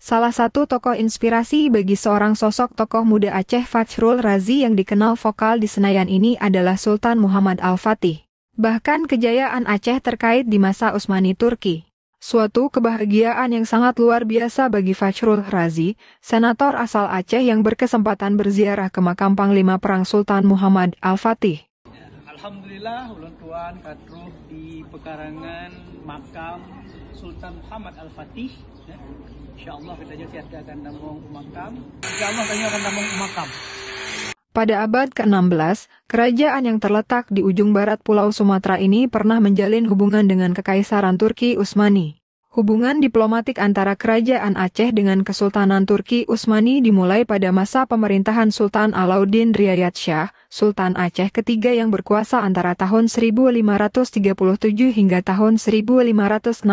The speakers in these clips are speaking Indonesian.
Salah satu tokoh inspirasi bagi seorang sosok tokoh muda Aceh Fachrul Razi yang dikenal vokal di Senayan ini adalah Sultan Muhammad Al-Fatih. Bahkan kejayaan Aceh terkait di masa Utsmani Turki. Suatu kebahagiaan yang sangat luar biasa bagi Fachrul Razi, senator asal Aceh yang berkesempatan berziarah ke makam Panglima Perang Sultan Muhammad Al-Fatih. Alhamdulillah, ulang tuan katruh di pekarangan makam Sultan Muhammad Al-Fatih. InsyaAllah kita jadi akan namung makam. InsyaAllah kami akan namung makam. Pada abad ke-16, kerajaan yang terletak di ujung barat Pulau Sumatera ini pernah menjalin hubungan dengan Kekaisaran Turki Utsmani. Hubungan diplomatik antara kerajaan Aceh dengan Kesultanan Turki Utsmani dimulai pada masa pemerintahan Sultan Alauddin Riayat Shah, Sultan Aceh ketiga yang berkuasa antara tahun 1537 hingga tahun 1568.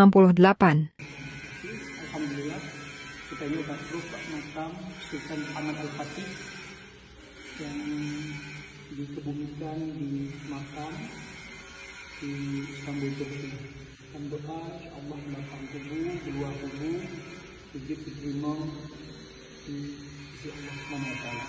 Alhamdulillah, kita ini katruh makam Sultan Muhammad Al-Fatih yang dikebumikan di makam di Istanbul Turki. Dan doa insyaallah makam kubu, kedua kubu wujud diterima di sisi Allah Subhanahu wa taala.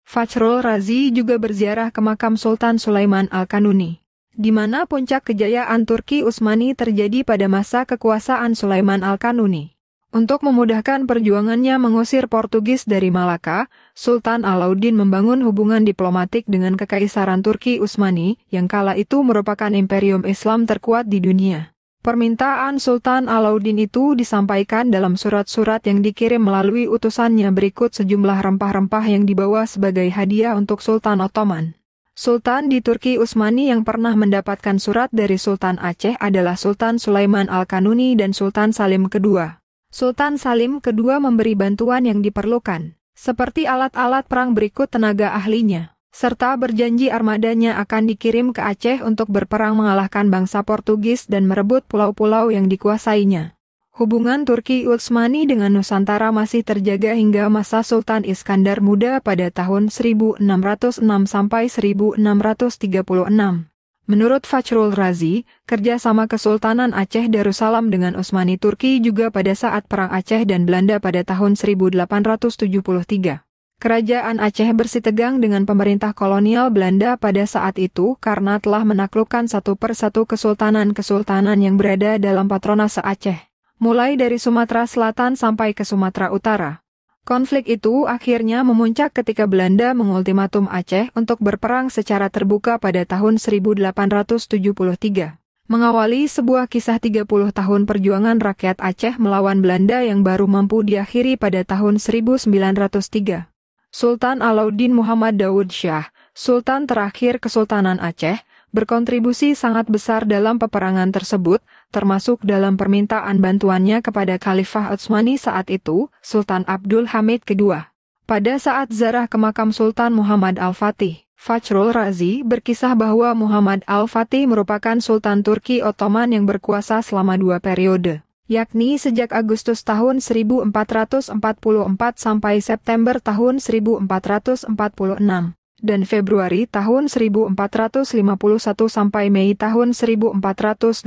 Fachrul Razi juga berziarah ke makam Sultan Sulaiman Al-Kanuni, di mana puncak kejayaan Turki Utsmani terjadi pada masa kekuasaan Sulaiman Al-Kanuni. Untuk memudahkan perjuangannya mengusir Portugis dari Malaka, Sultan Alauddin membangun hubungan diplomatik dengan Kekaisaran Turki Utsmani, yang kala itu merupakan imperium Islam terkuat di dunia. Permintaan Sultan Alauddin itu disampaikan dalam surat-surat yang dikirim melalui utusannya berikut sejumlah rempah-rempah yang dibawa sebagai hadiah untuk Sultan Ottoman. Sultan di Turki Utsmani yang pernah mendapatkan surat dari Sultan Aceh adalah Sultan Sulaiman Al-Kanuni dan Sultan Salim II. Sultan Salim II memberi bantuan yang diperlukan, seperti alat-alat perang berikut tenaga ahlinya, serta berjanji armadanya akan dikirim ke Aceh untuk berperang mengalahkan bangsa Portugis dan merebut pulau-pulau yang dikuasainya. Hubungan Turki Utsmani dengan Nusantara masih terjaga hingga masa Sultan Iskandar Muda pada tahun 1606 sampai 1636. Menurut Fachrul Razi, kerjasama Kesultanan Aceh Darussalam dengan Utsmani Turki juga pada saat Perang Aceh dan Belanda pada tahun 1873. Kerajaan Aceh bersitegang dengan pemerintah kolonial Belanda pada saat itu karena telah menaklukkan satu persatu kesultanan-kesultanan yang berada dalam patronase Aceh, mulai dari Sumatera Selatan sampai ke Sumatera Utara. Konflik itu akhirnya memuncak ketika Belanda mengultimatum Aceh untuk berperang secara terbuka pada tahun 1873. Mengawali sebuah kisah 30 tahun perjuangan rakyat Aceh melawan Belanda yang baru mampu diakhiri pada tahun 1903. Sultan Alauddin Muhammad Daud Shah, Sultan terakhir Kesultanan Aceh, berkontribusi sangat besar dalam peperangan tersebut, termasuk dalam permintaan bantuannya kepada Khalifah Utsmani saat itu, Sultan Abdul Hamid II. Pada saat ziarah ke makam Sultan Muhammad Al-Fatih, Fachrul Razi berkisah bahwa Muhammad Al-Fatih merupakan Sultan Turki Ottoman yang berkuasa selama 2 periode, yakni sejak Agustus tahun 1444 sampai September tahun 1446. Dan Februari tahun 1451 sampai Mei tahun 1481.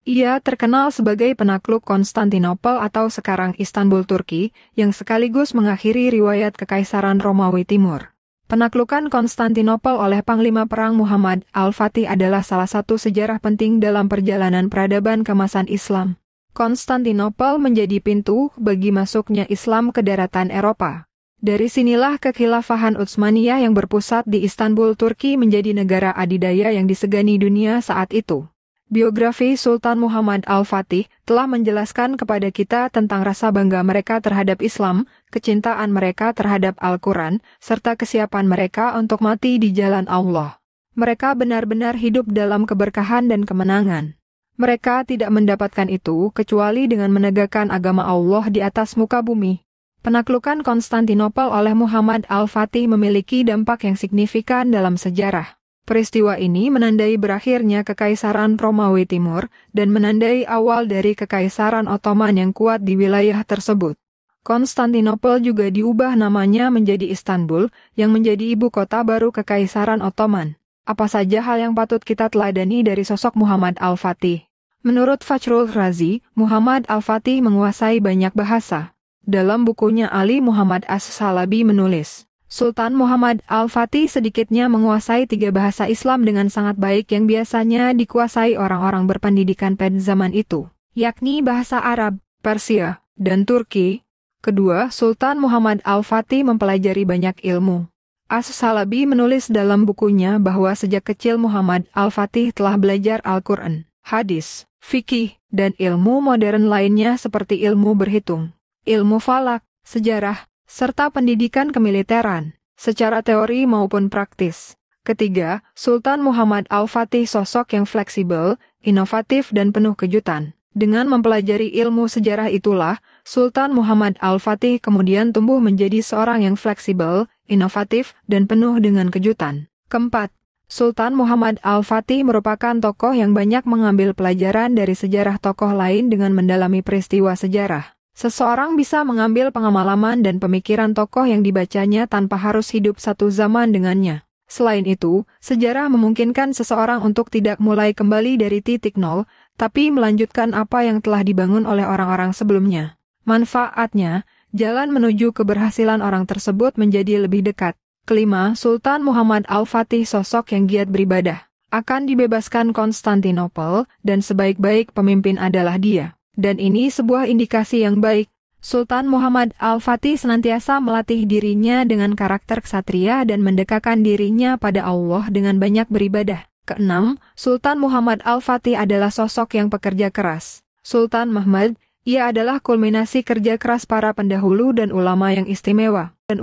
Ia terkenal sebagai penakluk Konstantinopel atau sekarang Istanbul Turki, yang sekaligus mengakhiri riwayat Kekaisaran Romawi Timur. Penaklukan Konstantinopel oleh Panglima Perang Muhammad Al-Fatih adalah salah satu sejarah penting dalam perjalanan peradaban keemasan Islam. Konstantinopel menjadi pintu bagi masuknya Islam ke daratan Eropa. Dari sinilah kekhilafahan Utsmaniyah yang berpusat di Istanbul, Turki menjadi negara adidaya yang disegani dunia saat itu. Biografi Sultan Muhammad Al-Fatih telah menjelaskan kepada kita tentang rasa bangga mereka terhadap Islam, kecintaan mereka terhadap Al-Quran, serta kesiapan mereka untuk mati di jalan Allah. Mereka benar-benar hidup dalam keberkahan dan kemenangan. Mereka tidak mendapatkan itu kecuali dengan menegakkan agama Allah di atas muka bumi. Penaklukan Konstantinopel oleh Muhammad Al-Fatih memiliki dampak yang signifikan dalam sejarah. Peristiwa ini menandai berakhirnya Kekaisaran Romawi Timur dan menandai awal dari Kekaisaran Ottoman yang kuat di wilayah tersebut. Konstantinopel juga diubah namanya menjadi Istanbul, yang menjadi ibu kota baru Kekaisaran Ottoman. Apa saja hal yang patut kita teladani dari sosok Muhammad Al-Fatih? Menurut Fachrul Razi, Muhammad Al-Fatih menguasai banyak bahasa. Dalam bukunya Ali Muhammad As-Salabi menulis, Sultan Muhammad Al-Fatih sedikitnya menguasai 3 bahasa Islam dengan sangat baik yang biasanya dikuasai orang-orang berpendidikan pada zaman itu, yakni bahasa Arab, Persia, dan Turki. Kedua, Sultan Muhammad Al-Fatih mempelajari banyak ilmu. As-Salabi menulis dalam bukunya bahwa sejak kecil Muhammad Al-Fatih telah belajar Al-Quran, hadis, fikih, dan ilmu modern lainnya seperti ilmu berhitung, ilmu falak, sejarah, serta pendidikan kemiliteran, secara teori maupun praktis. Ketiga, Sultan Muhammad Al-Fatih sosok yang fleksibel, inovatif dan penuh kejutan. Dengan mempelajari ilmu sejarah itulah, Sultan Muhammad Al-Fatih kemudian tumbuh menjadi seorang yang fleksibel, inovatif, dan penuh dengan kejutan. Keempat, Sultan Muhammad Al-Fatih merupakan tokoh yang banyak mengambil pelajaran dari sejarah tokoh lain dengan mendalami peristiwa sejarah. Seseorang bisa mengambil pengalaman dan pemikiran tokoh yang dibacanya tanpa harus hidup satu zaman dengannya. Selain itu, sejarah memungkinkan seseorang untuk tidak mulai kembali dari titik nol, tapi melanjutkan apa yang telah dibangun oleh orang-orang sebelumnya. Manfaatnya, jalan menuju keberhasilan orang tersebut menjadi lebih dekat. Kelima, Sultan Muhammad Al-Fatih sosok yang giat beribadah. Akan dibebaskan Konstantinopel, dan sebaik-baik pemimpin adalah dia. Dan ini sebuah indikasi yang baik. Sultan Muhammad Al-Fatih senantiasa melatih dirinya dengan karakter ksatria dan mendekatkan dirinya pada Allah dengan banyak beribadah. Keenam, Sultan Muhammad Al-Fatih adalah sosok yang pekerja keras. Sultan Mahmud, ia adalah kulminasi kerja keras para pendahulu dan ulama yang istimewa. Dan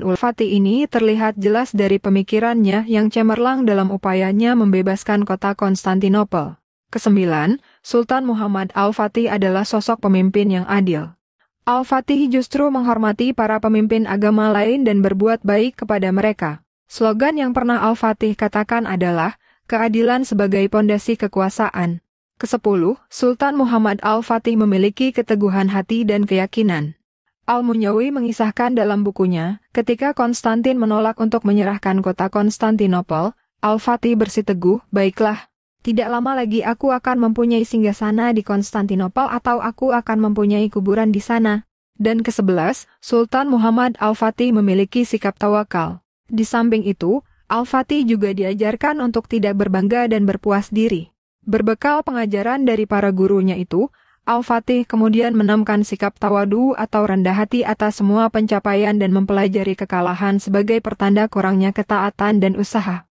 Al-Fatih ini terlihat jelas dari pemikirannya yang cemerlang dalam upayanya membebaskan kota Konstantinopel. Kesembilan, Sultan Muhammad Al-Fatih adalah sosok pemimpin yang adil. Al-Fatih justru menghormati para pemimpin agama lain dan berbuat baik kepada mereka. Slogan yang pernah Al-Fatih katakan adalah, keadilan sebagai pondasi kekuasaan. Kesepuluh, Sultan Muhammad Al-Fatih memiliki keteguhan hati dan keyakinan. Al-Munyawi mengisahkan dalam bukunya, ketika Konstantin menolak untuk menyerahkan kota Konstantinopel, Al-Fatih bersiteguh, baiklah. Tidak lama lagi aku akan mempunyai singgasana di Konstantinopel atau aku akan mempunyai kuburan di sana. Dan ke-11, Sultan Muhammad Al-Fatih memiliki sikap tawakal. Di samping itu, Al-Fatih juga diajarkan untuk tidak berbangga dan berpuas diri. Berbekal pengajaran dari para gurunya itu, Al-Fatih kemudian menanamkan sikap tawadu atau rendah hati atas semua pencapaian dan mempelajari kekalahan sebagai pertanda kurangnya ketaatan dan usaha.